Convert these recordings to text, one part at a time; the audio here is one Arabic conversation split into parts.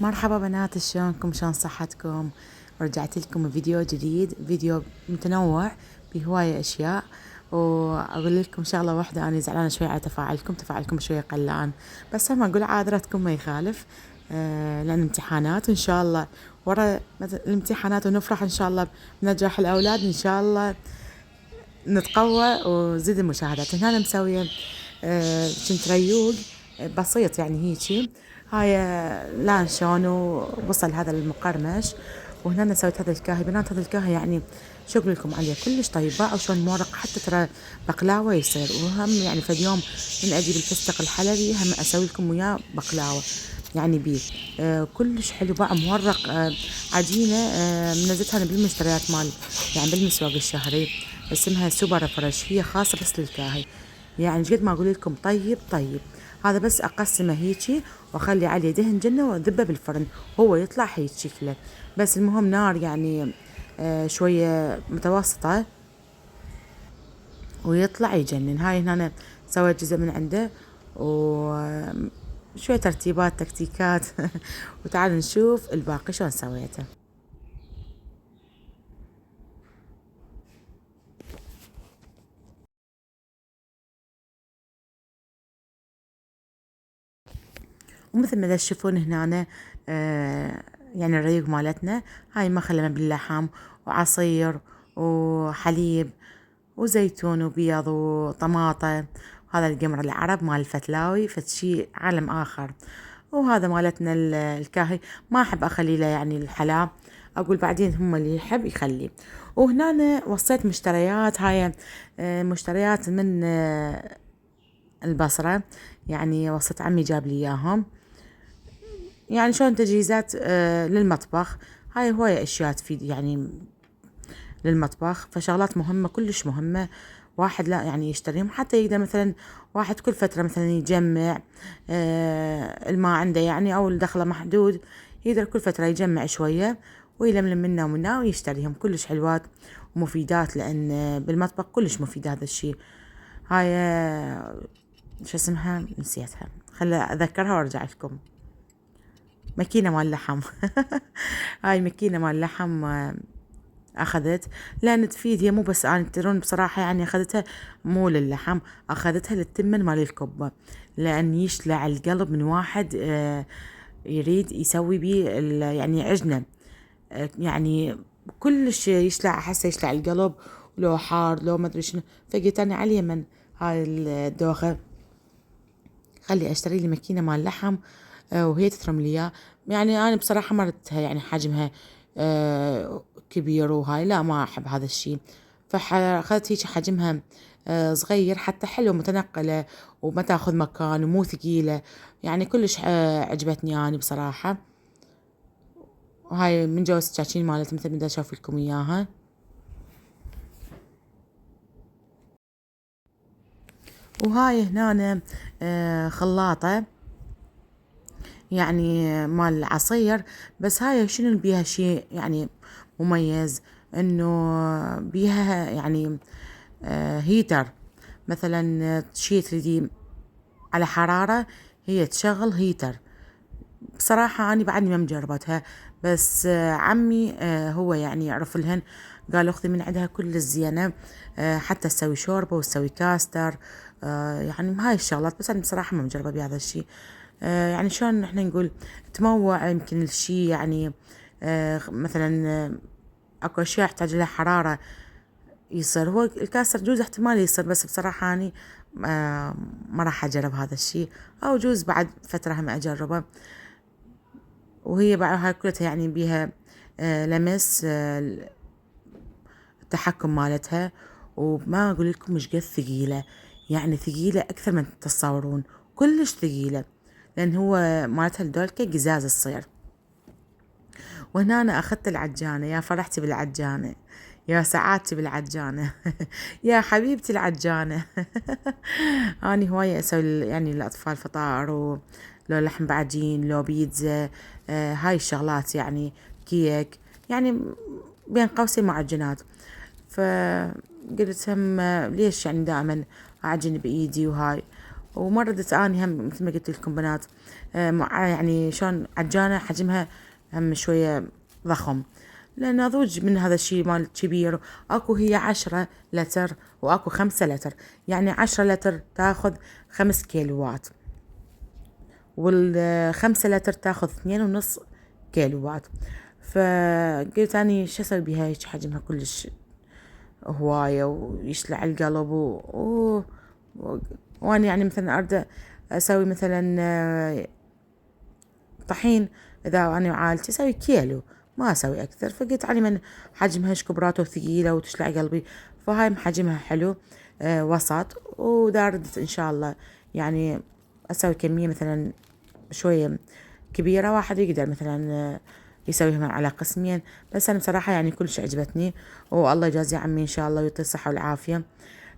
مرحبا بنات، شلونكم؟ شلون صحتكم؟ رجعت لكم فيديو جديد، فيديو متنوع بهواية اشياء. واقول لكم شغله واحده، انا زعلانه شوي على تفاعلكم شويه قلان، بس هم اقول عادتكم ما يخالف. لان امتحانات، وان شاء الله ورا الامتحانات ونفرح ان شاء الله بنجاح الاولاد ان شاء الله، نتقوى وزيد المشاهدات. هنا أنا مسوية كنت ريوق بسيط يعني هيجي، هاي لانشون وبصل هذا المقرمش. وهنا أنا سويت هذا الكاهي. بنات هذا الكاهي يعني شو اقول لكم عليه، كلش طيب، باعوا شلون مورق، حتى ترى بقلاوه يصير. وهم يعني في اليوم من اجيب الفستق الحلبي هم اسوي لكم وياه بقلاوه يعني بيه. كلش حلو، باع مورق. عجينه منزلتها انا بالمشتريات مال، يعني بالمسواق الشهري، اسمها سوبر فريش، هي خاصة بس للكاهي. يعني جد ما أقول لكم طيب طيب. هذا بس أقسمه هيجي وأخلي عليه دهن جنة وأذبه بالفرن، هو يطلع هيك شكله. بس المهم نار يعني شوية متوسطة ويطلع يجنن. هاي هنا أنا سويت جزء من عنده وشوية ترتيبات تكتيكات وتعالوا نشوف الباقي شلون سويته. ومثل ما تشوفون هنا يعني الريق مالتنا، هاي مخلمة باللحم وعصير وحليب وزيتون وبيض وطماطة. وهذا القمر العرب مال الفتلاوي، فتشي عالم آخر. وهذا مالتنا الكاهي، ما أحب أخلي له يعني الحلا، أقول بعدين هم اللي يحب يخلي. وهنا أنا وصيت مشتريات، هاي مشتريات من البصرة، يعني وصيت عمي جاب لي إياهم، يعني شلون تجهيزات للمطبخ. هاي هواية أشياء تفيد يعني للمطبخ، فشغلات مهمة كلش مهمة، واحد لا يعني يشتريهم حتى يقدر مثلا واحد كل فترة مثلا يجمع الماء عنده يعني، أو الدخله محدود، يقدر كل فترة يجمع شوية ويلملم منا ومنا ويشتريهم. كلش حلوات ومفيدات، لأن بالمطبخ كلش مفيد هذا الشي. هاي شو اسمها، نسيتها، خلي أذكرها وأرجع لكم. ماكينة مال لحم هاي ماكينة مال لحم أخذت، لأن تفيد. هي مو بس أنا ترون بصراحة يعني أخذتها مو للحم، أخذتها للتمن مال الكبة، لأن يشلع القلب من واحد يريد يسوي بيه يعني عجنة، يعني كلش يشلع، أحسه يشلع القلب، لو حار لو ما أدري شنو. فقلت أنا على اليمن هاي الدوخة خلي اشتري لي ماكينه مال لحم وهي تترم لي اياه. يعني انا بصراحه مرتها يعني حجمها كبير، وهاي لا ما احب هذا الشيء، فاخذت هيك حجمها صغير، حتى حلو متنقله وما تاخذ مكان ومو ثقيله، يعني كلش عجبتني اني بصراحه. وهاي من جو السكاكين مالت مثل ما اشوف لكم اياها. وهاي هنا خلاطه يعني مال عصير، بس هاي شنو بيها شيء يعني مميز، انه بيها يعني هيتر، مثلا شي تريدي على حرارة هي تشغل هيتر. بصراحة أنا بعدني ما مجربتها، بس عمي هو يعني يعرف لهن، قال أختي من عندها كل الزينة، حتى تسوي شوربة وتسوي كاستر، يعني هاي الشغلات. بس أنا بصراحة ما مجربة بهذا الشي. يعني شلون احنا نقول تموع يمكن الشي يعني مثلا اكو اشياء يحتاج لها حرارة يصير. هو الكاستر جوز احتمال يصير، بس بصراحة اني ما راح اجرب هذا الشي، او جوز بعد فترة هم اجربه. وهي بعد هاي كلها يعني بيها لمس التحكم مالتها. وما اقول لكم مش قد ثقيلة، يعني ثقيلة اكثر من تتصورون، كلش ثقيلة، لان هو مالتها الدولكة قزاز تصير. وهنا أنا أخذت العجانة، يا فرحتي بالعجانة، يا سعادتي بالعجانة يا حبيبتي العجانة أنا هواية أسوي يعني الأطفال فطائر، ولو لحم بعجين لو بيتزا، هاي الشغلات يعني كيك، يعني بين قوسين معجنات. فقلت هم ليش يعني دائما أعجن بإيدي وهاي. ومرة ردت اني هم مثل ما قلت لكم بنات، يعني شلون عجانة حجمها هم شوية ضخم، لان اضوج من هذا الشيء مال كبير. اكو هي 10 لتر واكو 5 لتر، يعني 10 لتر تاخذ 5 كيلوات، وال5 لتر تاخذ 2.5 كيلوات. فقلت اني شو اسوي بيها هيك حجمها كلش هواية ويشلع القلب وانا يعني مثلا اريد اسوي مثلا طحين. اذا انا وعائلتي اسوي كيلو، ما اسوي اكثر. فقلت علي من حجمها كبرات وثقيلة وتشلع قلبي، فهاي حجمها حلو وسط. واذا ردت ان شاء الله يعني اسوي كمية مثلا شوية كبيرة، واحد يقدر مثلا يسويهم على قسمين. بس أنا بصراحة يعني كلش عجبتني، والله يجازي عمي إن شاء الله ويعطيه الصحة والعافية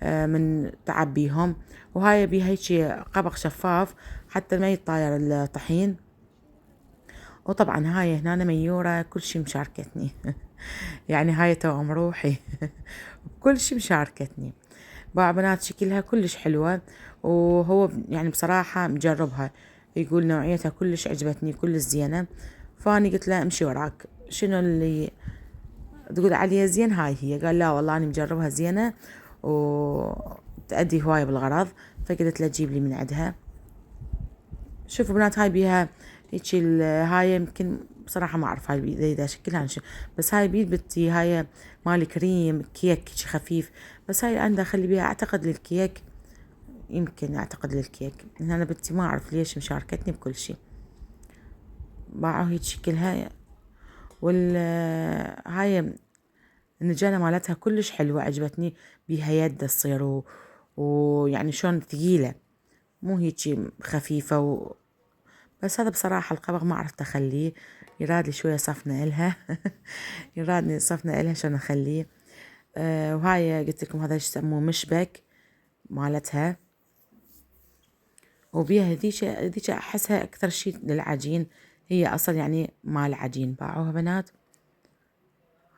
من تعب بيهم. وهاي بيها هيجي قبق شفاف حتى ما يتطاير الطحين. وطبعا هاي هنا ميورة كل شي مشاركتني يعني هاي توأم روحي كل شي مشاركتني. بنات شكلها كلش حلوة، وهو يعني بصراحة مجربها، يقول نوعيتها كلش عجبتني كلش زينة. فاني قلت له امشي وراك، شنو اللي تقول عليها زين هاي هي؟ قال لا والله انا مجربها زينة وتأدي هواية بالغرض. فقلت له جيب لي من عندها. شوفوا بنات هاي بيها هيك هاي يمكن بصراحة ما أعرف هاي إذا شكلها بس هاي بيد بتي هاي مال كريم كيك خفيف. بس هاي عندها خلي بيها أعتقد للكيك، يمكن أعتقد للكيك. أنا بنتي ما أعرف ليش مشاركتني بكل شي. باعوا هيك شكلها. هاي النجانة مالتها كلش حلوة عجبتني، بيها يد تصير ويعني شلون ثقيلة، مو هيك خفيفة بس هذا بصراحة القبغ ما عرفت أخليه، يراد لي شوية صفنة إلها يرادني صفنة إلها شلون أخليه. وهاي قلت لكم هذا يسموه مشبك مالتها. وبيها هذيك أحسها أكثر شي للعجين، هي أصل يعني مال عجين باعوها بنات.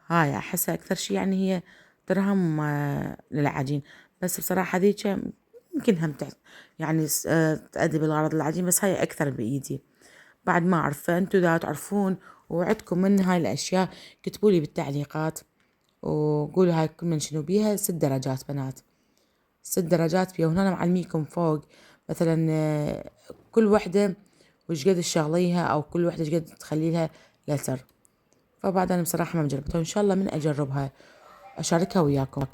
هاي أحسها أكثر شي يعني هي درهم للعجين. بس بصراحة هذيك يمكن هم يعني تأدي بالغرض العجين، بس هاي أكثر بإيدي. بعد ما أعرف، فأنتوا إذا تعرفون وعدكم من هاي الأشياء كتبوا لي بالتعليقات وقولوا هاي كل من شنو بيها. 6 درجات بنات، 6 درجات بيها. وهنا معلميكم فوق مثلا كل وحدة وش قد تشغليها، أو كل وحدة وش قد تخلي لها لتر. فبعد أنا بصراحة ما جربتها، وإن شاء الله من أجربها أشاركها وياكم.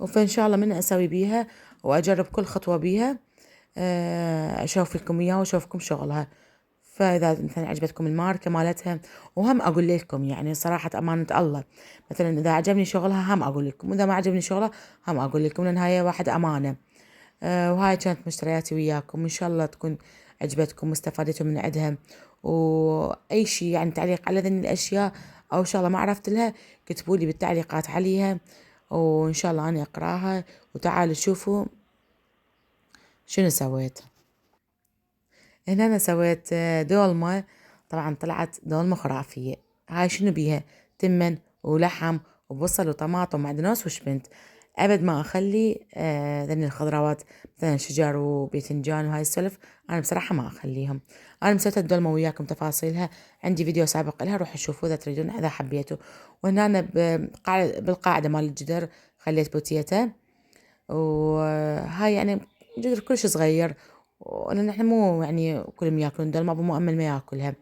فإن شاء الله من أسوي بيها وأجرب كل خطوة بيها أشوف لكم إياها وأشوفكم شغلها. فإذا مثلا عجبتكم الماركة مالتها، وهم أقول لكم يعني صراحة أمانة الله، مثلا إذا عجبني شغلها هم أقول لكم، وإذا ما عجبني شغلها هم أقول لكم، لأن هاي واحد أمانة. وهاي كانت مشترياتي وياكم، إن شاء الله تكون عجبتكم واستفادتوا من عندها. وأي شي يعني تعليق على ذني الأشياء أو إن شاء الله ما عرفت لها كتبوا لي بالتعليقات عليها، وإن شاء الله أنا أقراها. وتعالوا شوفوا شنو سويت. هنا أنا سويت دولمة، طبعا طلعت دولمة خرافية. هاي شنو بيها؟ تمن ولحم وبصل وطماطم ومعدنوس وشبنت. أبد ما أخلي ذني الخضروات مثلا شجر وباذنجان وهاي السلف، أنا بصراحة ما أخليهم. أنا مسويت الدولمة وياكم تفاصيلها، عندي فيديو سابق لها، روحوا شوفوا إذا تريدون إذا حبيتوا. وهنا أنا بالقاعدة مال الجدر خليت بوتيته، وهاي يعني جدر كلش صغير، لأن احنا مو يعني كلهم ياكلون دولمة، أبو مؤمل ما ياكلها.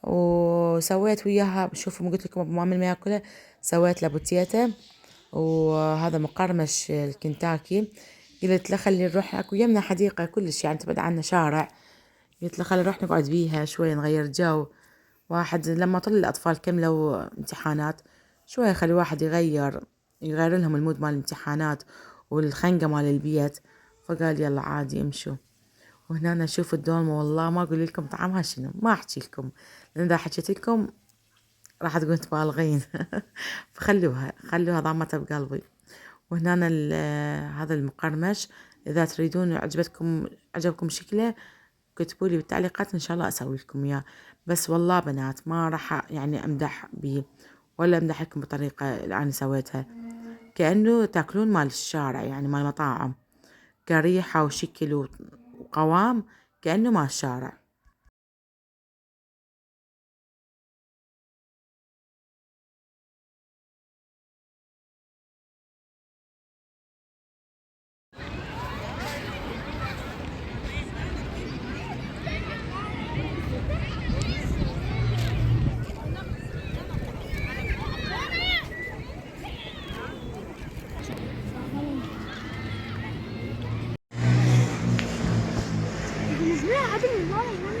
وسويت وياها، شوفوا ما قلت لكم أبو مؤمل ما ياكلها، سويت له بوتيتا وهذا مقرمش الكنتاكي. قلت له خلي نروح، اكو يمنا حديقة كلش يعني تبعد عنا شارع، قلت له خلي نروح نقعد بيها شوي نغير جو. واحد لما طلع الأطفال كملوا امتحانات شوية خلي واحد يغير لهم المود مال الامتحانات والخنقة مال البيت. فقال يلا عادي امشوا. وهنا أنا أشوف الدولمة والله ما أقول لكم طعمها شنو، ما أحكي لكم، لأن إذا حكيت لكم راح تقولون تبالغين خلوها ضامتها بقلبي. وهنا أنا هذا المقرمش، إذا تريدون عجبكم شكله كتبوا لي بالتعليقات إن شاء الله أسوي لكم إياه. بس والله بنات ما راح يعني أمدح بيه ولا أمدح لكم بطريقة اللي أنا سويتها، كأنه تاكلون مال الشارع يعني مال مطاعم، كريحة وشكل وقوام كأنه مال الشارع.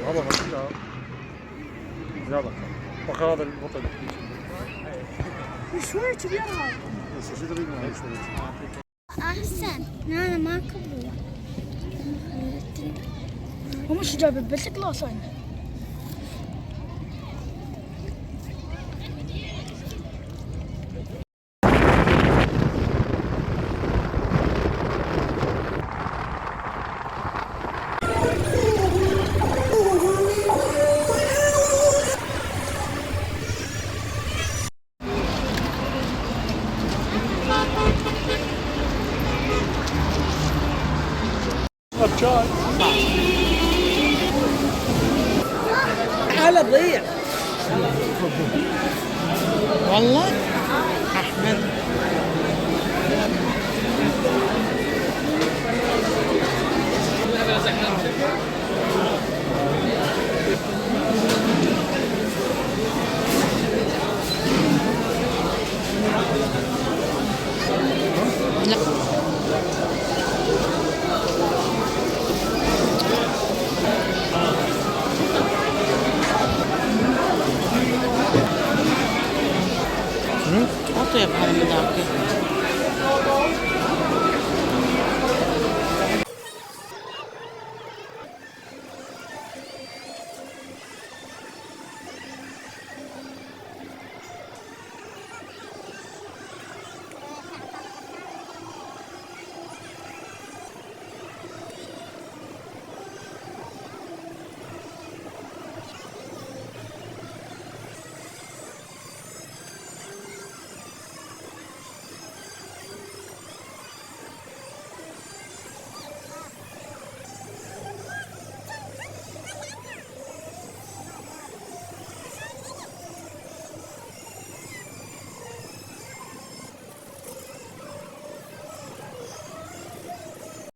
هذا فصيلة زيادة. بقى هذا البطل شوية كبيرة هذا. بس شو تريد معي شوية؟ أحسن. أنا ما كبر. ومش جايب بس كلاسين. الشاي حالة تضيع والله أحمد. لا أطيب هذا من ذاك.